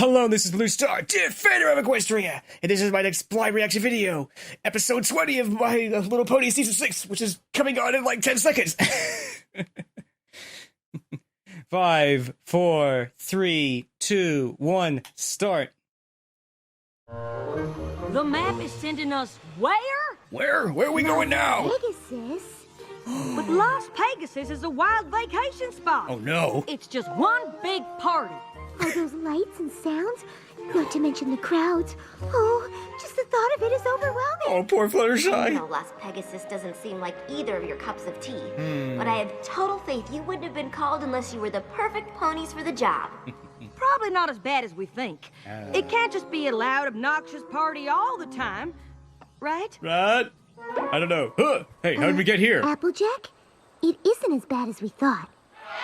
Hello, this is Blue Star, defender of Equestria, and this is my next blind reaction video, episode 20 of My Little Pony Season 6, which is coming on in like 10 seconds. 5, 4, 3, 2, 1, start. The map is sending us where? Where are we going now? Pegasus? But Las Pegasus is a wild vacation spot. Oh no. It's just one big party. All those lights and sounds, not to mention the crowds. Oh, just the thought of it is overwhelming. Oh, poor I Fluttershy. know Las Pegasus doesn't seem like either of your cups of tea, but I have total faith you wouldn't have been called unless you were the perfect ponies for the job. Probably not as bad as we think. It can't just be a loud, obnoxious party all the time, right? Right? I don't know. Huh. Hey, how did we get here? Applejack? It isn't as bad as we thought.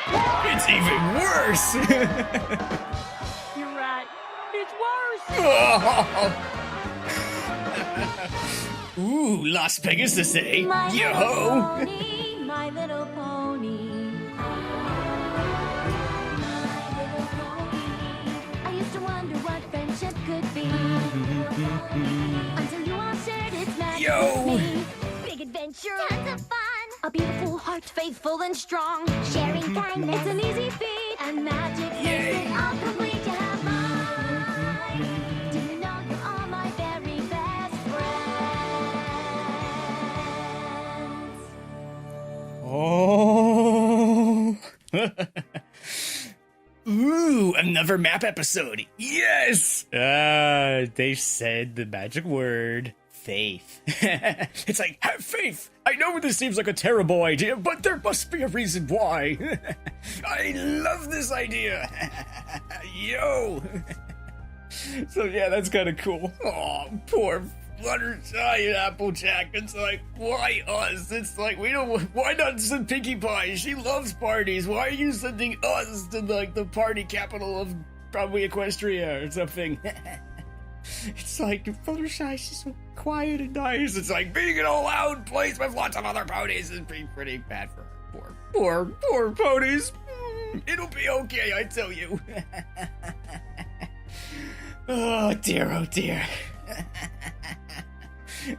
It's even worse. You're right. It's worse. Ooh, Las Pegasus, eh? My Yo! little pony, my little pony. I used to wonder what friendship could be. Until you all shared its magic Yo. with me. Big adventure. Tons of fun. A beautiful heart, faithful and strong. Sharing kindness. It's an easy feat. And magic makes it all complete. You have mine. Do you know you are my very best friends? Oh. Ooh, another map episode. Yes! They said the magic word. Faith. It's like, have faith! I know this seems like a terrible idea, but there must be a reason why. I love this idea. Yo! So yeah, that's kind of cool. Oh, poor Fluttershy and Applejack. It's like, why us? It's like, we don't, why not send Pinkie Pie? She loves parties. Why are you sending us to like the party capital of probably Equestria or something? It's like, Fluttershy, she's so quiet and nice. It's like, being in a loud place with lots of other ponies is pretty bad for her. Poor ponies. It'll be okay, I tell you. Oh dear, oh dear.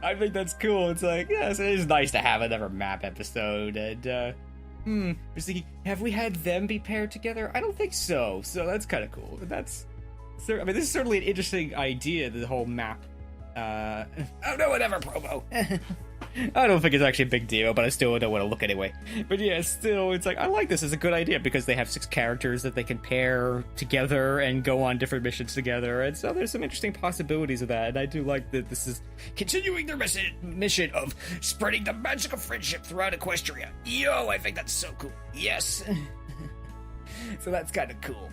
I think that's cool. It's like, yes, it is nice to have another map episode. And, I was thinking, have we had them be paired together? I don't think so. So that's kind of cool. That's... I mean, this is certainly an interesting idea, the whole map. Oh no, whatever, promo. I don't think it's actually a big deal, but I still don't want to look anyway. But yeah, still, it's like, I like this. It's a good idea because they have 6 characters that they can pair together and go on different missions together. And so there's some interesting possibilities of that. And I do like that this is continuing their mission of spreading the magic of friendship throughout Equestria. Yo, I think that's so cool. Yes. So that's kind of cool.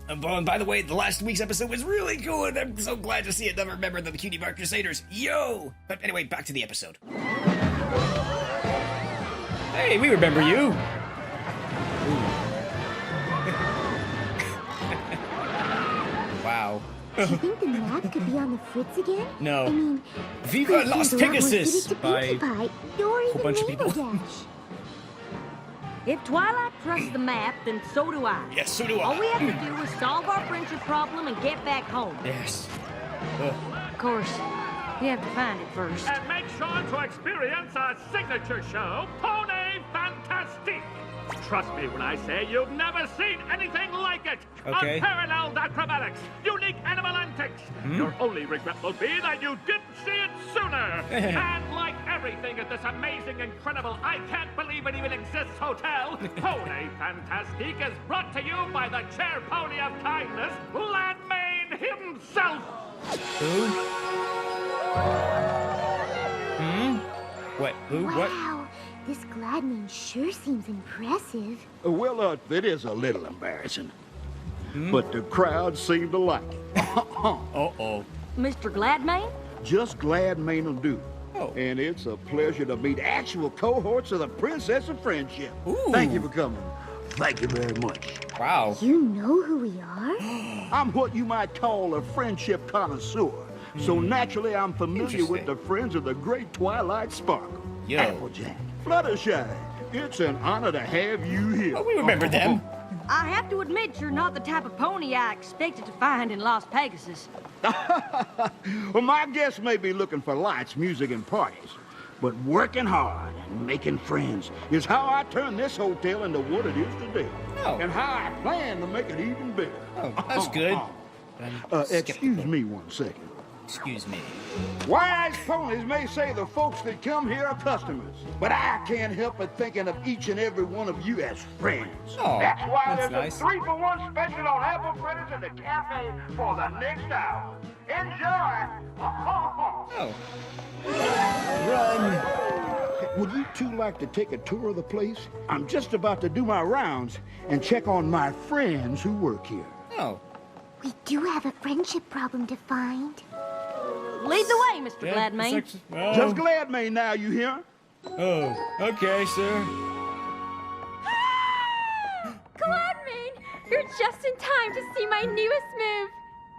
And by the way, the last week's episode was really cool, and I'm so glad to see another member of the Cutie Mark Crusaders. Yo! But anyway, back to the episode. Hey, we remember you. Wow. Do you think the map could be on the fritz again? No. I mean, Viva Las Pegasus by a whole bunch of people. Dash. If Twilight trusts the map, then so do I. Yes, so do I. All we have to do is solve our friendship problem and get back home. Yes. Of course, we have to find it first. And make sure to experience our signature show, Pony Fantastique. Trust me when I say you've never seen anything like it. Okay. Unparalleled acrobatics, unique animal antics. Your only regret will be that you didn't see it sooner. And like everything at this amazing, incredible, I can't believe it even exists hotel, Pony Fantastique is brought to you by the chair pony of kindness, Landmane himself. Who? What? Who? What? Wow, this Gladmane sure seems impressive. Well, it is a little embarrassing. But the crowd seemed to like it. Uh-oh. Mr. Gladmane? Just Gladmane will do. Oh. And it's a pleasure to meet actual cohorts of the Princess of Friendship. Ooh. Thank you for coming. Thank you very much. Wow. You know who we are? I'm what you might call a friendship connoisseur. So naturally, I'm familiar with the friends of the great Twilight Sparkle. Yo. Applejack, Fluttershy, it's an honor to have you here. Oh, we remember them. I have to admit you're not the type of pony I expected to find in Las Pegasus. Well, my guests may be looking for lights, music, and parties, but working hard and making friends is how I turn this hotel into what it is today. Oh. And how I plan to make it even bigger. Oh, that's good. Excuse me 1 second. Excuse me. Wise ponies may say the folks that come here are customers, but I can't help but thinking of each and every one of you as friends. Oh, that's why that's there's nice. a 3-for-1 special on apple fritters in the cafe for the next hour. Enjoy! Oh. Run! Would you two like to take a tour of the place? I'm just about to do my rounds and check on my friends who work here. Oh. We do have a friendship problem to find. Lead the way, Mr. Yeah, Gladmain. it's like- oh. Just Gladmain now, you hear? Oh, okay, sir. Gladmain, you're just in time to see my newest move.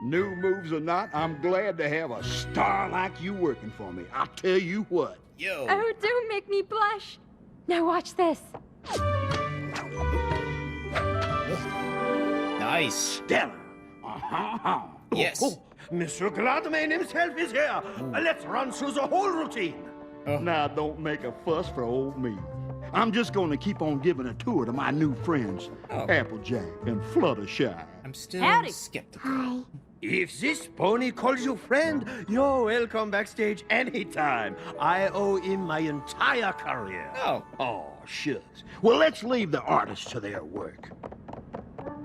New moves or not, I'm glad to have a star like you working for me. I'll tell you what. Yo. Oh, don't make me blush. Now watch this. Nice. Stellar. Uh-huh. Yes. Mr. Gladmain himself is here. Let's run through the whole routine. Now, don't make a fuss for old me. I'm just going to keep on giving a tour to my new friends, Applejack and Fluttershy. I'm still Howdy. skeptical. Hi. If this pony calls you friend, you're welcome backstage anytime. I owe him my entire career. Oh. Oh, shucks. Well, let's leave the artists to their work.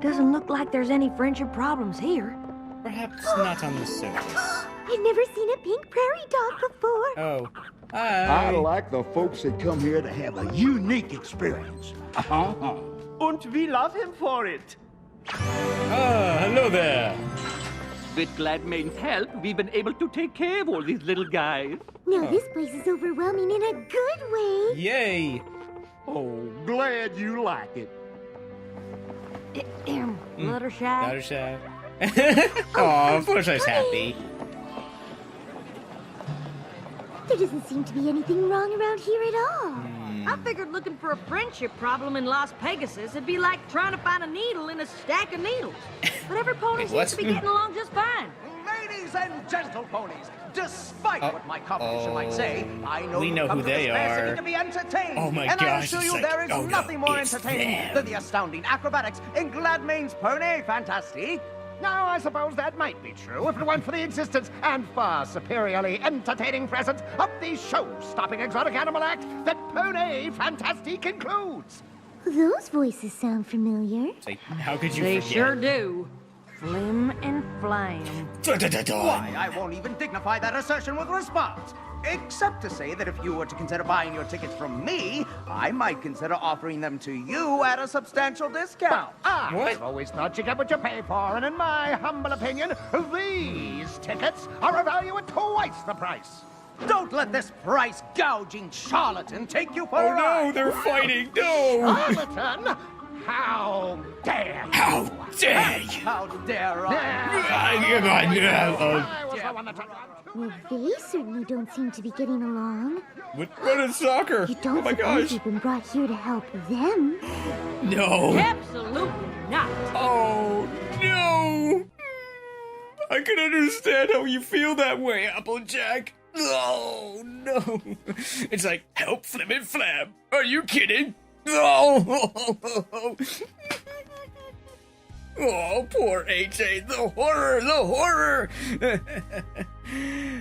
Doesn't look like there's any friendship problems here. Perhaps not on the surface. I've never seen a pink prairie dog before. Oh. I Hi. like the folks that come here to have a unique experience. Uh-huh. And we love him for it. Ah, hello there. With Gladmain's help, we've been able to take care of all these little guys. Now this place is overwhelming in a good way. Yay. Oh, glad you like it. Fluttershy. Fluttershy. Aw, Fluttershy's happy. There doesn't seem to be anything wrong around here at all. I figured looking for a friendship problem in Las Pegasus would be like trying to find a needle in a stack of needles. But every pony Wait, seems what? to be getting along just fine. Ladies and gentle ponies, despite what my competition might say, I know we you've know come who to this they fair are. city to be entertained. Oh my and I gosh, assure it's you like, there is oh no, nothing more it's entertaining them. than the astounding acrobatics in Gladmain's Pony Fantastique. Now, I suppose that might be true if it weren't for the existence and far superiorly entertaining presence of the show-stopping exotic animal act that Pony Fantastique includes. Those voices sound familiar. It's like, how could you They forget? sure do. Flim and Flame. Why, I won't even dignify that assertion with response. Except to say that if you were to consider buying your tickets from me, I might consider offering them to you at a substantial discount. I've always thought you get what you pay for, and in my humble opinion, these tickets are a value at twice the price. Don't let this price-gouging charlatan take you for Oh a no, ride. they're fighting. No. Charlatan? How dare you? How dare you? How dare I? I was the one that took- Well, they certainly don't seem to be getting along. What is soccer? You Oh don't my suppose gosh. you've been brought here to help them? No. Absolutely not. Oh no. I can understand how you feel that way, Applejack. Oh no. It's like, help Flim and Flab. Are you kidding? Oh. Oh, poor AJ. The horror, the horror.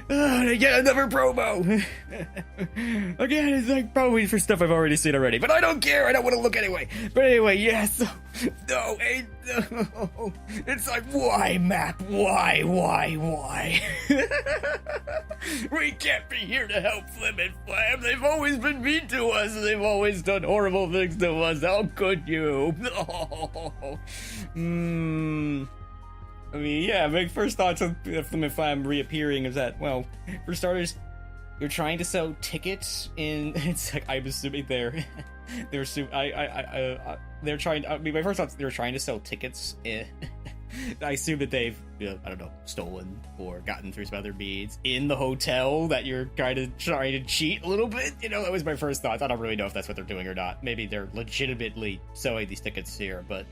They get another promo. Again, it's like probably for stuff I've already seen already, but I don't care. I don't want to look anyway. But anyway, yes. No, no. It's like, why, Map? Why? We can't be here to help Flim and Flam. They've always been mean to us. They've always done horrible things to us. How could you? I mean, yeah, my first thoughts of Flim and Flam reappearing is that, well, for starters, you're trying to sell tickets in. It's like, I'm assuming they're trying. I mean, my first thoughts, they're trying to sell tickets I assume that they've, I don't know, stolen or gotten through some other means in the hotel that you're kind of trying to cheat a little bit. That was my first thoughts. I don't really know if that's what they're doing or not. Maybe they're legitimately selling these tickets here, but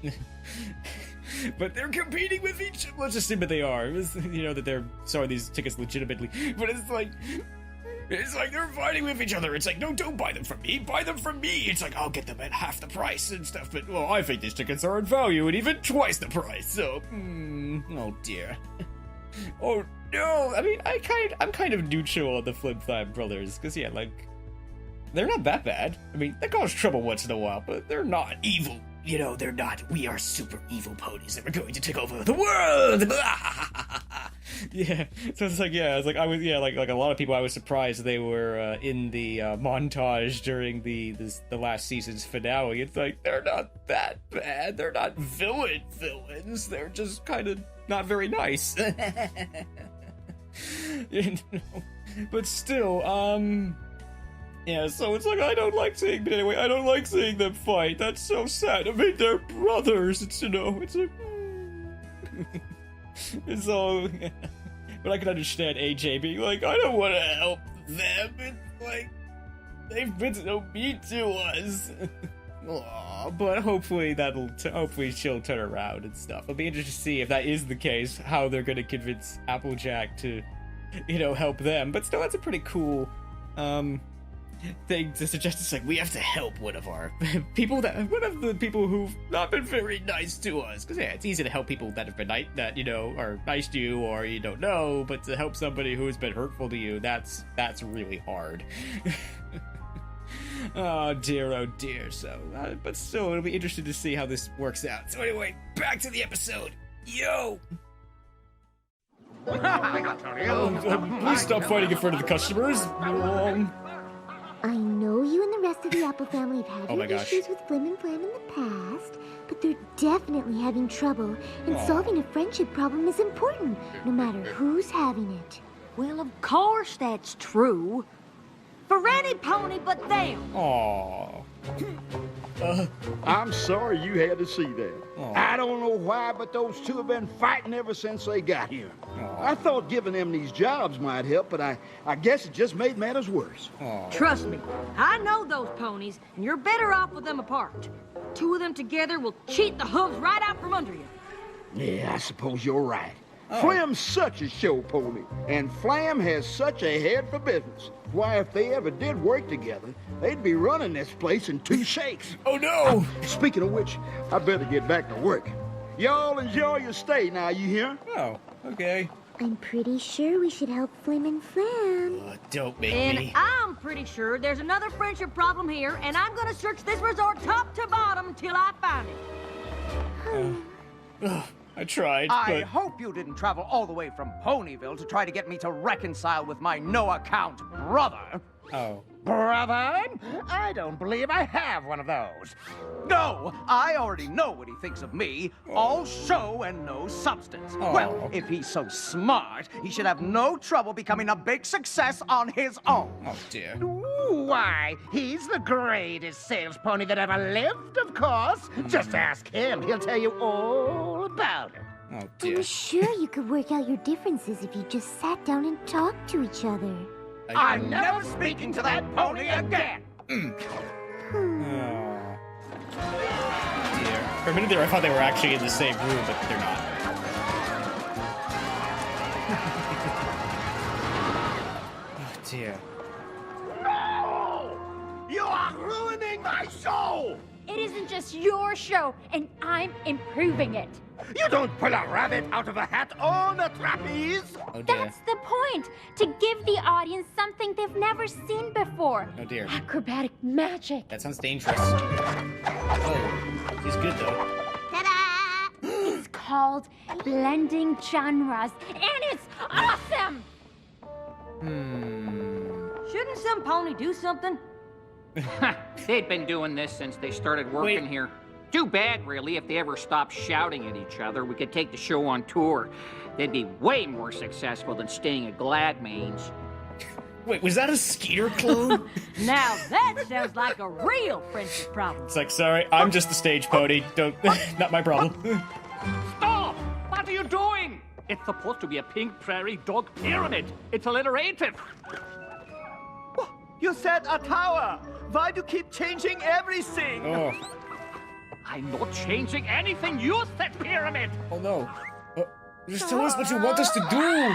but they're competing with each other. Let's assume that they are. That they're selling these tickets legitimately. But it's like they're fighting with each other. It's like, no, don't buy them from me. Buy them from me. It's like, I'll get them at half the price and stuff. But, well, I think these tickets are in value and even twice the price. So, oh dear. Oh no. I mean, I'm kind of neutral on the Flim Flam brothers. Because, yeah, like, they're not that bad. I mean, they cause trouble once in a while, but they're not evil. They're not, we are super evil ponies that are going to take over the world. Yeah, so it's like, yeah, like a lot of people, I was surprised they were in the montage during the last season's finale. It's like, they're not that bad. They're not villains. They're just kind of not very nice. But still, yeah, so it's like, I don't like seeing them fight. That's so sad. I mean, they're brothers. It's like, it's all, but I can understand AJ being like, I don't want to help them. It's like, they've been so mean to us. Aww, but hopefully hopefully she'll turn around and stuff. It'll be interesting to see if that is the case, how they're going to convince Applejack to, help them. But still, that's a pretty cool, thing to suggest. It's like, we have to help one of the people who've not been very nice to us, because yeah, it's easy to help people that have been are nice to you or you don't know, but to help somebody who has been hurtful to you, that's really hard. Oh dear. So but still, it'll be interesting to see how this works out. So anyway, back to the episode. Yo. Please stop fighting in front of the customers. I know you and the rest of the Apple family have had your issues with Flim and Flam in the past, but they're definitely having trouble, and solving a friendship problem is important, no matter who's having it. Well, of course that's true. For any pony but them. Aww. I'm sorry you had to see that. I don't know why, but those two have been fighting ever since they got here. I thought giving them these jobs might help, but I guess it just made matters worse. Trust me, I know those ponies, and you're better off with them apart. Two of them together will cheat the hooves right out from under you. Yeah, I suppose you're right. Flam's such a show pony, and Flam has such a head for business. Why, if they ever did work together, they'd be running this place in 2 shakes. Oh, no! Speaking of which, I better get back to work. Y'all enjoy your stay now, you hear? Oh, okay. I'm pretty sure we should help Flim and Flam. Don't make and me. I'm pretty sure there's another friendship problem here, and I'm gonna search this resort top to bottom till I find it. I tried, I but... hope you didn't travel all the way from Ponyville to try to get me to reconcile with my no-account brother. Oh. Brother? I don't believe I have one of those. No, I already know what he thinks of me. All show and no substance. Well, if he's so smart, he should have no trouble becoming a big success on his own. Oh, dear. Why, he's the greatest sales pony that ever lived, of course. Just ask him. He'll tell you all about it. Oh, dear. I'm sure you could work out your differences if you just sat down and talked to each other. I'm never speaking to that pony again. Dear. For a minute there, I thought they were actually in the same room, but they're not. Oh, dear. No! You are ruining my show! It isn't just your show, and I'm improving it. You don't pull a rabbit out of a hat on a trapeze! Oh, dear. That's the point, to give the audience something they've never seen before. Oh, dear. Acrobatic magic. That sounds dangerous. Oh, he's good, though. Ta-da! It's called blending genres, and it's awesome! Shouldn't some pony do something? They'd been doing this since they started working here. Too bad, really, if they ever stopped shouting at each other. We could take the show on tour. They'd be way more successful than staying at Gladmane's. Wait, was that a Skeeter clone? Now that sounds like a real friendship problem. It's like, sorry, I'm just the stage pony. Don't, not my problem. Stop! What are you doing? It's supposed to be a pink prairie dog pyramid. It's alliterative. You said a tower. Why do you keep changing everything? Oh. I'm not changing anything. You said pyramid. Oh no. Just tell us what you want us to do.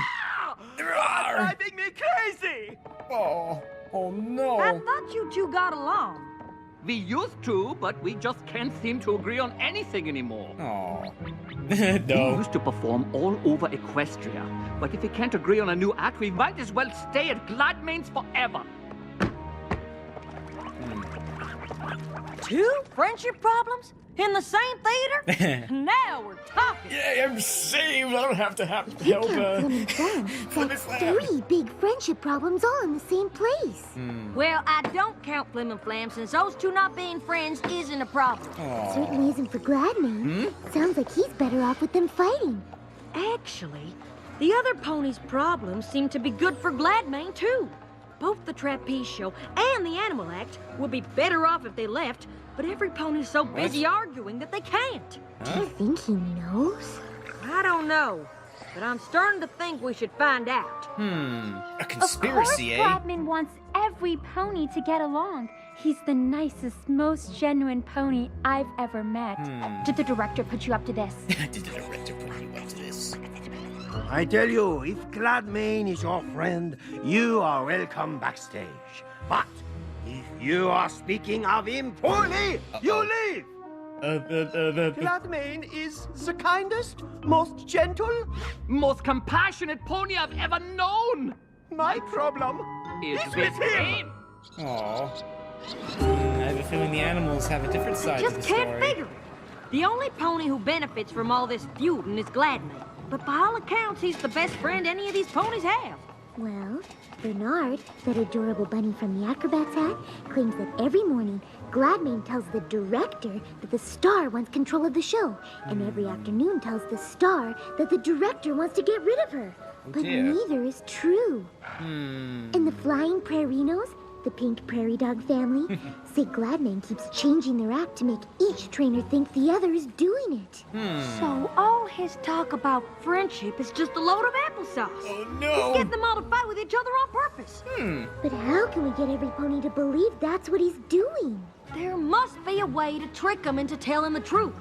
Driving me crazy. Oh no. I thought you two got along. We used to, but we just can't seem to agree on anything anymore. Oh. We No. used to perform all over Equestria, but if we can't agree on a new act, we might as well stay at Gladmane's forever. Two friendship problems? In the same theater? Now we're talking. Yay, I'm saved. I don't have to help. That's 3 big friendship problems all in the same place. Well, I don't count Flim and Flam since those two not being friends isn't a problem. Certainly isn't for Gladmane. Sounds like he's better off with them fighting. Actually, the other ponies' problems seem to be good for Gladmane, too. Both the Trapeze Show and the Animal Act would be better off if they left, but every pony's so busy arguing that they can't. Do you think he knows? I don't know, but I'm starting to think we should find out. A conspiracy, Of course, Gladmane wants every pony to get along. He's the nicest, most genuine pony I've ever met. Did the director put you up to this? Did the director put you up to this? I tell you, if Gladmane is your friend, you are welcome backstage. But if you are speaking of him poorly, you leave! Gladmane is the kindest, most gentle, Most compassionate pony I've ever known. my problem Is is with with him! him. Aw. I have a feeling the animals have a different side to Just the can't story. figure it. The only pony who benefits from all this feuding is Gladmane. But by all accounts, he's the best friend any of these ponies have. Well, Bernard, that adorable bunny from the Acrobat's hat, claims that every morning Gladmane tells the director that the star wants control of the show, and every afternoon tells the star that the director wants to get rid of her. But dear. neither is true. And the Flying Prairinos, the pink prairie dog family, say Gladmane keeps changing their act to make each trainer think the other is doing it. So all his talk about friendship is just a load of applesauce. Oh He's no. getting them all to fight with each other on purpose. But how can we get every pony to believe that's what he's doing? There must be a way to trick him into telling the truth.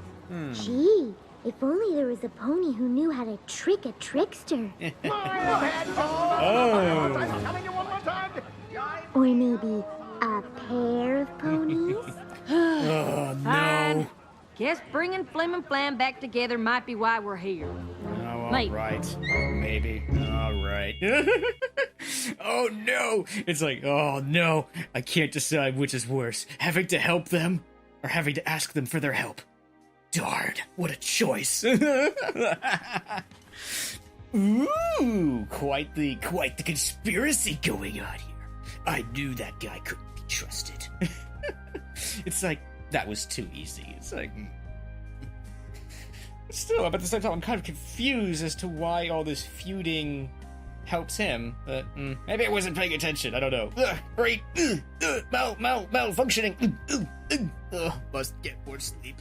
Gee, if only there was a pony who knew how to trick a trickster. Oh. I'm telling you one more time. Or maybe a pair of ponies? Oh Fine. no. Guess bringing Flim and Flam back together might be why we're here. Oh, all Maybe. right. Maybe. All right. Oh no. It's like, oh no. I can't decide which is worse. Having to help them or having to ask them for their help. Darn, what a choice. Ooh, quite the conspiracy going on here. I knew that guy couldn't be trusted. It's like, that was too easy. It's like... Still, but at the same time, I'm kind of confused as to why all this feuding helps him. But maybe I wasn't paying attention. I don't know. Right. Malfunctioning. Must get more sleep.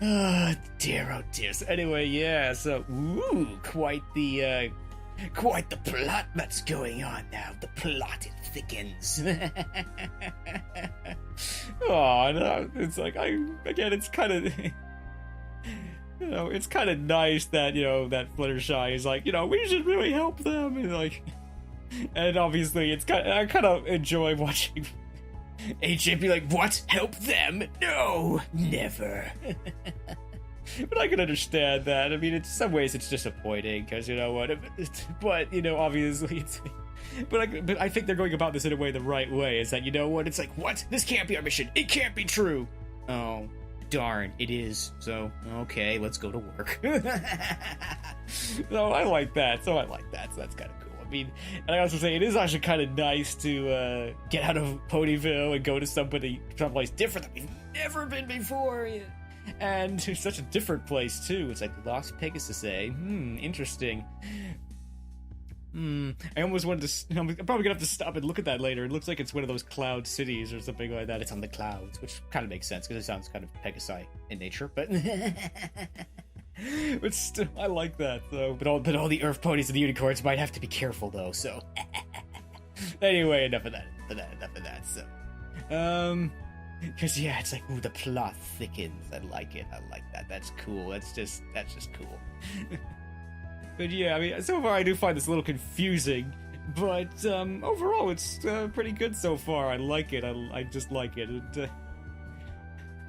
Oh dear. So anyway, yeah. So, quite the plot that's going on now. The plot it thickens. Oh, no, it's like it's kind of, it's kind of nice that that Fluttershy is like, we should really help them, and like, and obviously I kind of enjoy watching AJ be like, what? Help them? No, never. But I can understand that. I mean, in some ways it's disappointing because but obviously it's. But I think they're going about this in a way the right way. Is that it's like, what? This can't be our mission. It can't be true. Oh, darn, it is. So okay, let's go to work. So I like that. So that's kind of cool. I mean, and I also say it is actually kind of nice to get out of Ponyville and go to someplace different that we've never been before. And to such a different place too. It's like Las Pegasus, eh? Interesting. I almost wanted to. I'm probably gonna have to stop and look at that later. It looks like it's one of those cloud cities or something like that. It's on the clouds, which kind of makes sense because it sounds kind of Pegasi in nature. But but still, I like that though. But all the Earth ponies and the unicorns might have to be careful though. So anyway, enough of that. So because yeah, it's like, ooh, the plot thickens. I like it. I like that. That's cool. That's just cool. But yeah, I mean, so far I do find this a little confusing, but overall it's pretty good so far. I like it. I just like it. And,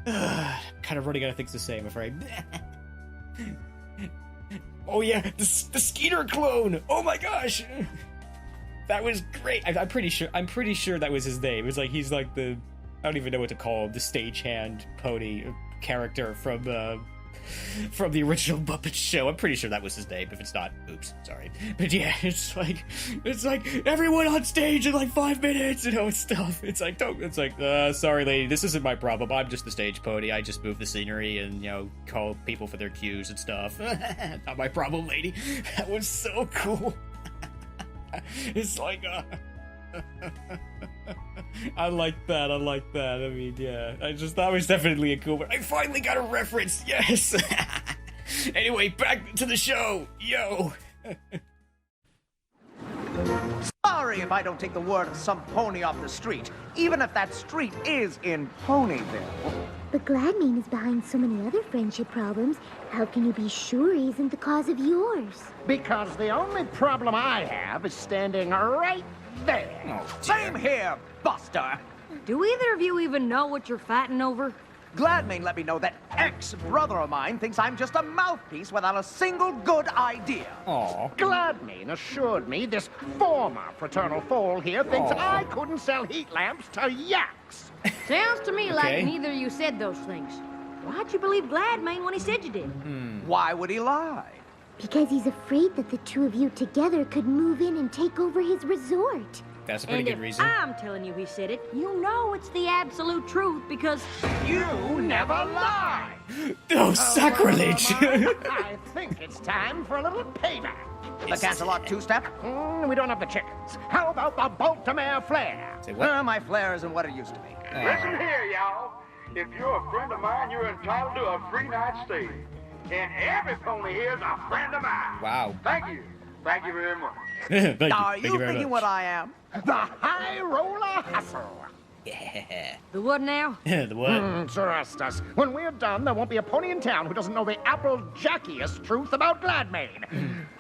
kind of running out of things to say, I'm afraid. Oh yeah, the Skeeter clone. Oh my gosh, that was great. I'm pretty sure that was his name. It was like he's like I don't even know what to call him. The stagehand pony character from the original Muppet Show. I'm pretty sure that was his name. If it's not, oops, sorry. But yeah, it's like everyone on stage in like 5 minutes, and stuff. It's like, sorry lady, this isn't my problem. I'm just the stage pony. I just move the scenery and, call people for their cues and stuff. Not my problem, lady. That was so cool. It's like, I like that. I mean, yeah. That was definitely a cool one. I finally got a reference. Yes. Anyway, back to the show. Yo. Sorry if I don't take the word of some pony off the street, even if that street is in Ponyville. But Gladmane is behind so many other friendship problems. How can you be sure he isn't the cause of yours? Because the only problem I have is standing right there. Oh, same here, Buster. Do either of you even know what you're fighting over? Gladmane let me know that ex-brother of mine thinks I'm just a mouthpiece without a single good idea. Aww. Gladmane assured me this former fraternal foal here thinks I couldn't sell heat lamps to yaks. Sounds to me like neither of you said those things. Why'd you believe Gladmane when he said you did? Why would he lie? Because he's afraid that the two of you together could move in and take over his resort. That's a pretty good reason. I'm telling you he said it, you know it's the absolute truth because you never lie. Oh, sacrilege! I think it's time for a little payback. The Cancelot two-step? We don't have the chickens. How about the Baltimore flare? Say what? My flare isn't what it used to be. Listen here, y'all. If you're a friend of mine, you're entitled to a free night stay. And every pony here is a friend of mine. Wow. Thank you. Thank you very much. Are you thinking what I am? The High Roller Hustle. Yeah. The what now? The what? Trust us. When we're done, there won't be a pony in town who doesn't know the apple-jackiest truth about Gladmane.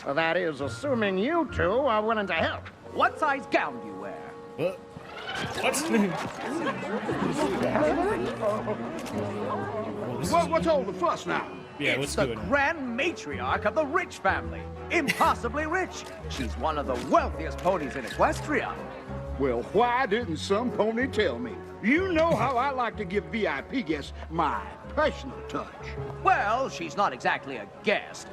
That is, assuming you two are willing to help. What size gown do you wear? What? What's all the fuss now? Yeah, it's the grand matriarch of the Rich family. Impossibly rich. She's one of the wealthiest ponies in Equestria. Well, why didn't some pony tell me? You know how I like to give VIP guests my personal touch. Well, she's not exactly a guest.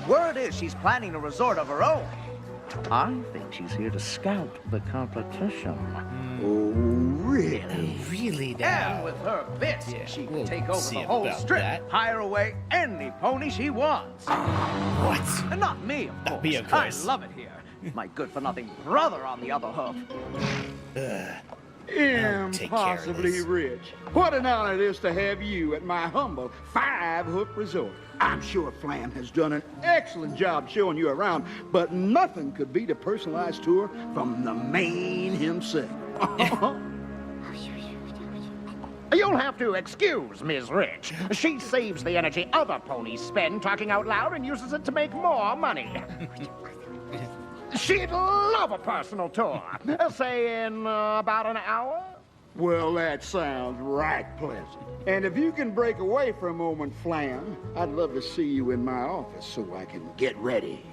Word is she's planning a resort of her own. I think she's here to scout the competition. Oh, really? Really now? And with her bits, she can take over the see whole about strip, that. hire away any pony she wants. What? And not me, of Not me, of I course. love it here. My good-for-nothing brother on the other hoof. Impossibly rich. What an honor it is to have you at my humble 5-hook resort. I'm sure Flam has done an excellent job showing you around, but nothing could beat a personalized tour from the man himself. You'll have to excuse Ms. Rich. She saves the energy other ponies spend talking out loud and uses it to make more money. She'd love a personal tour. Say in about an hour? Well, that sounds right pleasant. And if you can break away for a moment, Flam, I'd love to see you in my office so I can get ready.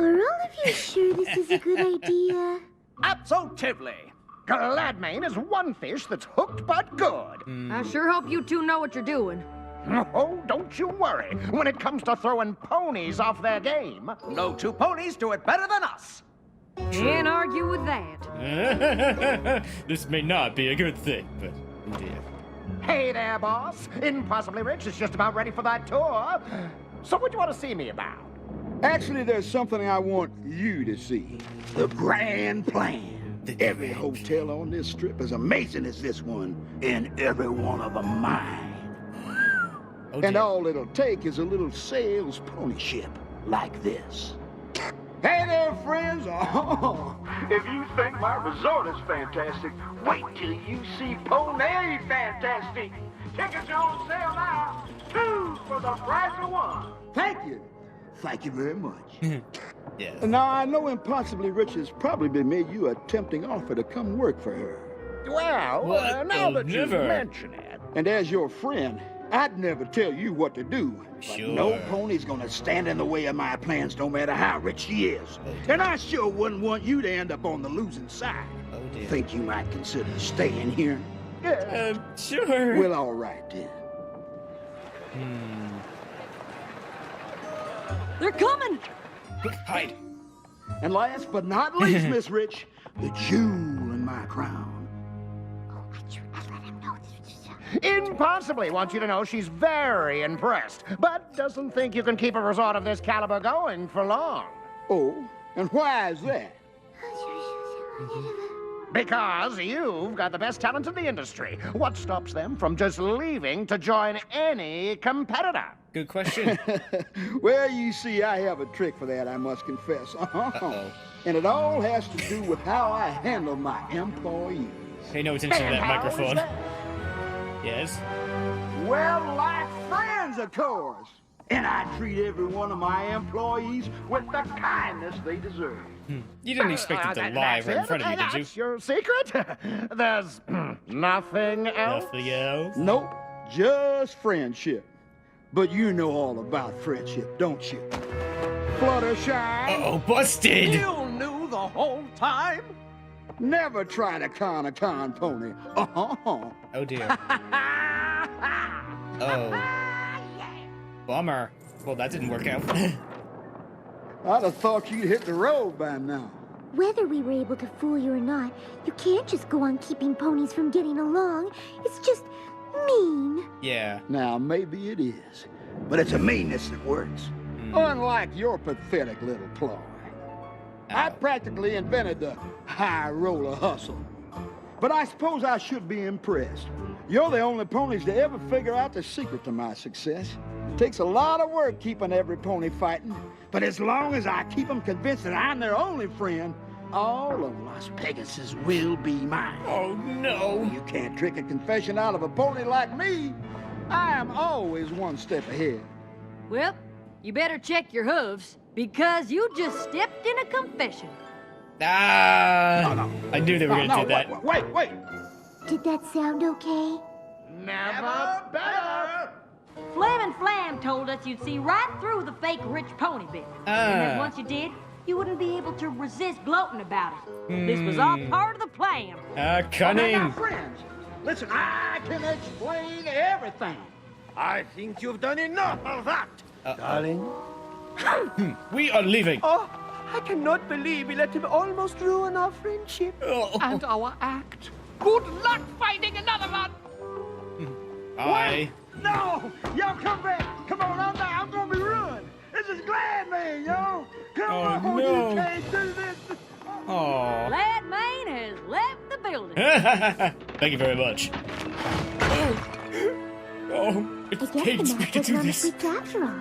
Are all of you sure this is a good idea? Absolutely. Gladmane is one fish that's hooked but good. I sure hope you two know what you're doing. Oh, don't you worry. When it comes to throwing ponies off their game, no two ponies do it better than us. Can't argue with that. This may not be a good thing, but yeah. Hey there, boss. Impossibly Rich is just about ready for that tour. So what do you want to see me about? Actually, there's something I want you to see. The grand plan. Every hotel on this strip as amazing as this one, and every one of them mine. Oh, and all it'll take is a little sales pony ship like this. Hey there, friends. Oh, if you think my resort is fantastic, wait till you see Pony Fantastic. Tickets are on sale now. 2 for the price of 1. Thank you. Thank you very much. Yes. Now, I know Impossibly Rich has probably made you a tempting offer to come work for her. Well, now that you mention it. And as your friend, I'd never tell you what to do. Sure. But no pony's gonna stand in the way of my plans no matter how rich she is. And I sure wouldn't want you to end up on the losing side. Oh, dear. Think you might consider staying here? Sure. Well, all right then. They're coming! Quick, hide. And last but not least, Miss Rich, the jewel in my crown. Impossibly wants you to know she's very impressed, but doesn't think you can keep a resort of this caliber going for long. Oh, and why is that? Because you've got the best talent in the industry. What stops them from just leaving to join any competitor? Good question. Well, you see, I have a trick for that, I must confess. And it all has to do with how I handle my employees. Pay no attention to that microphone. Yes? Well, like friends, of course. And I treat every one of my employees with the kindness they deserve. You didn't expect it to lie right in front of you, did you? That's your secret? There's nothing else? Nothing else? Nope, just friendship. But you know all about friendship, don't you? Fluttershy? Uh-oh, busted! You knew the whole time? Never try to con a con pony. Oh dear. Oh. Bummer. Well, that didn't work out. I'd have thought you'd hit the road by now. Whether we were able to fool you or not, you can't just go on keeping ponies from getting along. It's just mean. Yeah. Now, maybe it is, but it's a meanness that works. Unlike your pathetic little ploy. I practically invented the high roller hustle. But I suppose I should be impressed. You're the only ponies to ever figure out the secret to my success. It takes a lot of work keeping every pony fighting, but as long as I keep them convinced that I'm their only friend, all of Las Pegasus will be mine. Oh, no. You can't trick a confession out of a pony like me. I am always one step ahead. Well, you better check your hooves, because you just stepped in a confession. Ah! I knew they were going to do that. Wait. Did that sound okay? Never better! Flam and Flam told us you'd see right through the fake rich pony bit. And that once you did, you wouldn't be able to resist gloating about it. This was all part of the plan. Cunning. Now, friends, listen, I can explain everything. I think you've done enough of that, darling. We are leaving. Oh, I cannot believe we let him almost ruin our friendship and our act. Good luck finding another one. Bye. No! Y'all come back! Come on, I'm gonna be ruined! This is Glad Man, yo! Come on, no. you can't do this! Aww. Glad Main has left the building. Thank you very much. Oh, it's Kate's me to do this. After all.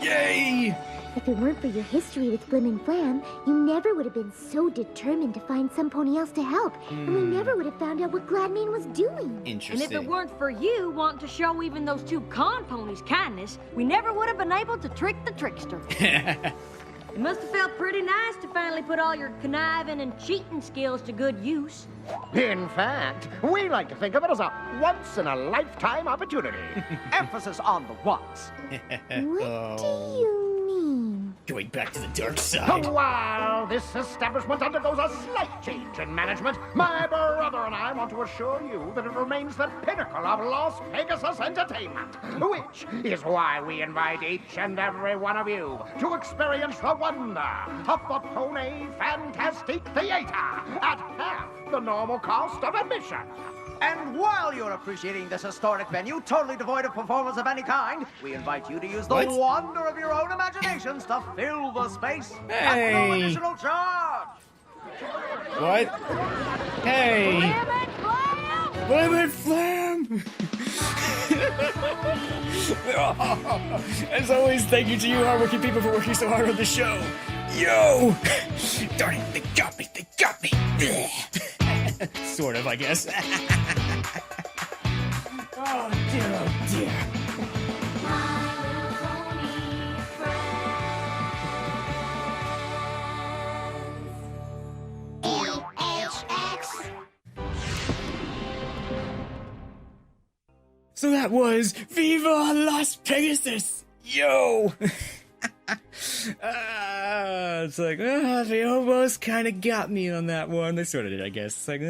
Yay! If it weren't for your history with Flim and Flam, you never would have been so determined to find some pony else to help. And we never would have found out what Gladmane was doing. Interesting. And if it weren't for you wanting to show even those two con ponies kindness, we never would have been able to trick the trickster. It must have felt pretty nice to finally put all your conniving and cheating skills to good use. In fact, we like to think of it as a once-in-a-lifetime opportunity. Emphasis on the once. What do you mean? Going back to the dark side. While this establishment undergoes a slight change in management, my brother and I want to assure you that it remains the pinnacle of Las Pegasus entertainment, which is why we invite each and every one of you to experience the wonder of the Pony Fantastic Theater at half the normal cost of admission. And while you're appreciating this historic venue, totally devoid of performers of any kind, we invite you to use the wonder of your own imaginations to fill the space at no additional charge. What? Hey! Lemon Flam! As always, thank you to you hardworking people for working so hard on the show. Yo! Darn it, they got me, sort of, I guess. Oh dear. So that was Viva Las Pegasus! Yo! It's like, they almost kind of got me on that one. They sort of did, I guess. It's like,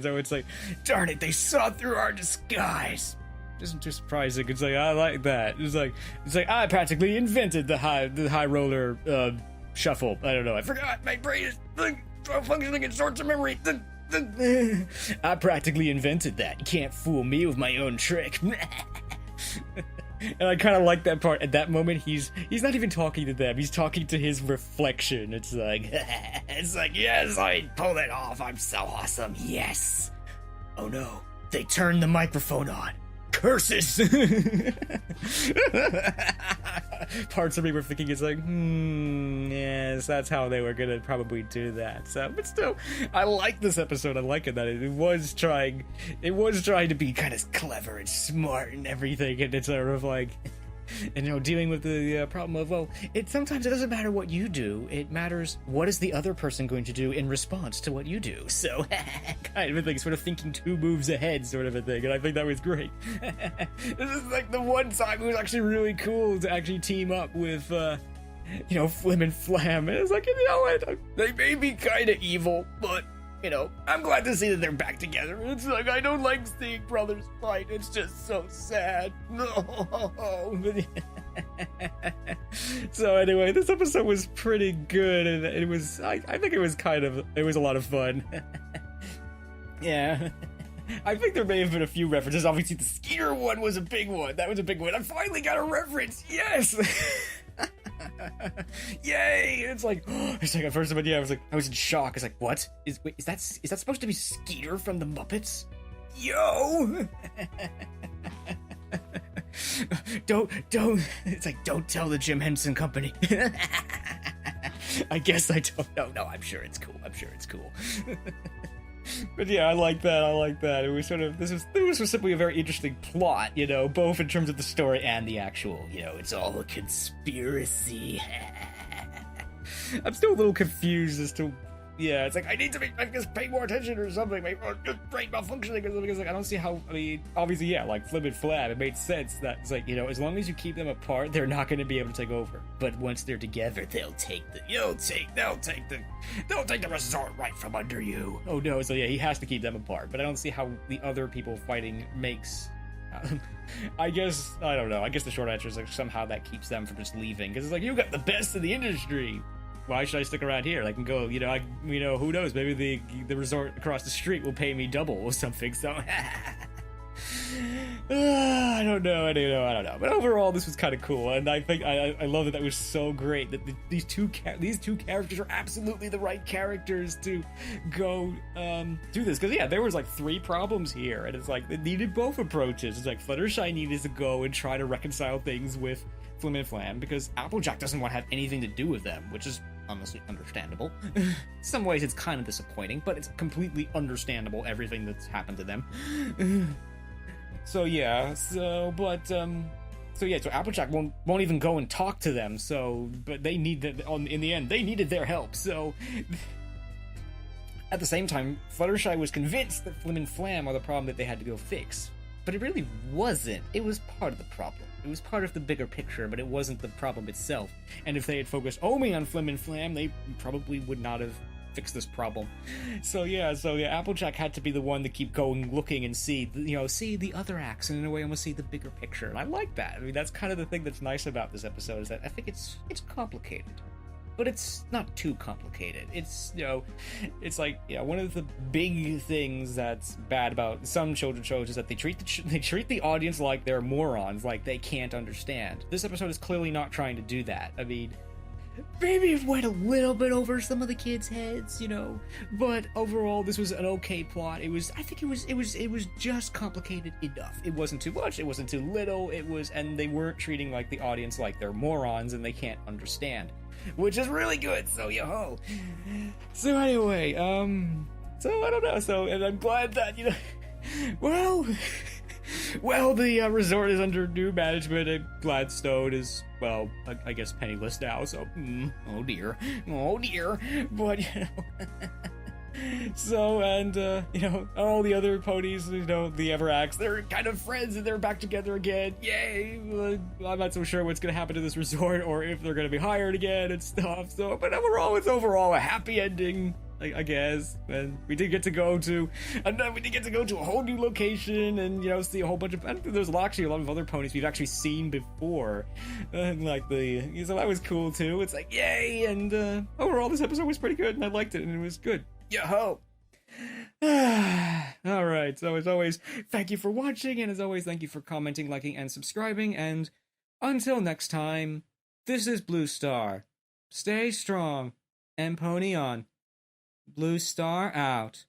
so it's like, darn it, they saw through our disguise. Isn't too surprising. It's like, I like that. It's like I practically invented the high roller shuffle. I don't know. I forgot. My brain is functioning in short-term memory. I practically invented that. You can't fool me with my own trick. And I kind of like that part. At that moment, he's not even talking to them. He's talking to his reflection. It's like, yes, I pulled it off. I'm so awesome. Yes. Oh no, they turned the microphone on. Curses. Parts of me were thinking it's like, yes, that's how they were gonna probably do that. So, but still, I like this episode. I like it that it was trying to be kind of clever and smart and everything, and it's sort of like, and dealing with the problem of, well, sometimes it doesn't matter what you do, it matters what is the other person going to do in response to what you do. So, kind of a thing, sort of thinking 2 moves ahead sort of a thing, and I think that was great. This is like the one time it was actually really cool to actually team up with, Flim and Flam, and it's like, they may be kind of evil, but I'm glad to see that they're back together. It's like, I don't like seeing brothers fight. It's just so sad. No. So anyway, this episode was pretty good, and it was, I think it was a lot of fun. Yeah. I think there may have been a few references. Obviously, the Skeeter one was a big one. That was a big one. I finally got a reference. Yes. Yay! It's like at first, but yeah, I was in shock. It's like, what? Is that supposed to be Skeeter from the Muppets? Yo! Don't. It's like, don't tell the Jim Henson Company. I guess I don't know. No, I'm sure it's cool. But yeah, I like that. It was sort of, this was simply a very interesting plot, both in terms of the story and the actual, it's all a conspiracy. I'm still a little confused as to, it's like, I need to pay more attention or something, or brain malfunctioning or something, because I don't see how, obviously, like Flim and Flam, it made sense that it's like, as long as you keep them apart, they're not going to be able to take over. But once they're together, they'll take the resort right from under you. Oh no, so yeah, he has to keep them apart, but I don't see how the other people fighting makes, I guess the short answer is like somehow that keeps them from just leaving, because it's like, you got the best in the industry. Why should I stick around here? I can go, who knows? Maybe the resort across the street will pay me double or something. So I don't know. But overall, this was kind of cool, and I think I love that was so great that these two characters are absolutely the right characters to go do this. Because there was like 3 problems here, and it's like they needed both approaches. It's like Fluttershy needed to go and try to reconcile things with Flim and Flam, because Applejack doesn't want to have anything to do with them, which is honestly understandable. In some ways it's kind of disappointing, but it's completely understandable, everything that's happened to them. So Applejack won't even go and talk to them, but they need in the end they needed their help. So at the same time, Fluttershy was convinced that Flim and Flam are the problem that they had to go fix. But it really wasn't. It was part of the problem. It was part of the bigger picture, but it wasn't the problem itself. And if they had focused only on Flim and Flam, they probably would not have fixed this problem. So Applejack had to be the one to keep going, looking, and see the other acts, and in a way almost see the bigger picture. And I like that. That's kind of the thing that's nice about this episode, is that I think it's complicated. but it's not too complicated. It's, you know, it's like, you know, one of the big things that's bad about some children's shows is that they treat the audience like they're morons, like they can't understand. This episode is clearly not trying to do that. I mean, maybe it went a little bit over some of the kids' heads, you know, but overall this was an okay plot. I think it was just complicated enough. It wasn't too much, it wasn't too little, and they weren't treating like the audience like they're morons and they can't understand, which is really good. So yo-ho. So anyway, so I don't know. So, and I'm glad that, you know, well, the resort is under new management, and Gladstone is, well, I guess penniless now, so, oh dear, but, you know, so, and, you know, all the other ponies, you know, the Everacts, they're kind of friends, and they're back together again, yay. I'm not so sure what's gonna happen to this resort, or if they're gonna be hired again and stuff, so, but overall, it's overall a happy ending, I guess. And we did get to go to a whole new location, and, you know, see a whole bunch of, I think there's actually a lot of other ponies we've actually seen before, and like so that was cool too. It's like, yay. And overall this episode was pretty good, and I liked it, and it was good. Yo-ho. All right, so as always, thank you for watching, and as always, thank you for commenting, liking, and subscribing, and until next time, this is Blue Star. Stay strong and pony on. Blue Star out.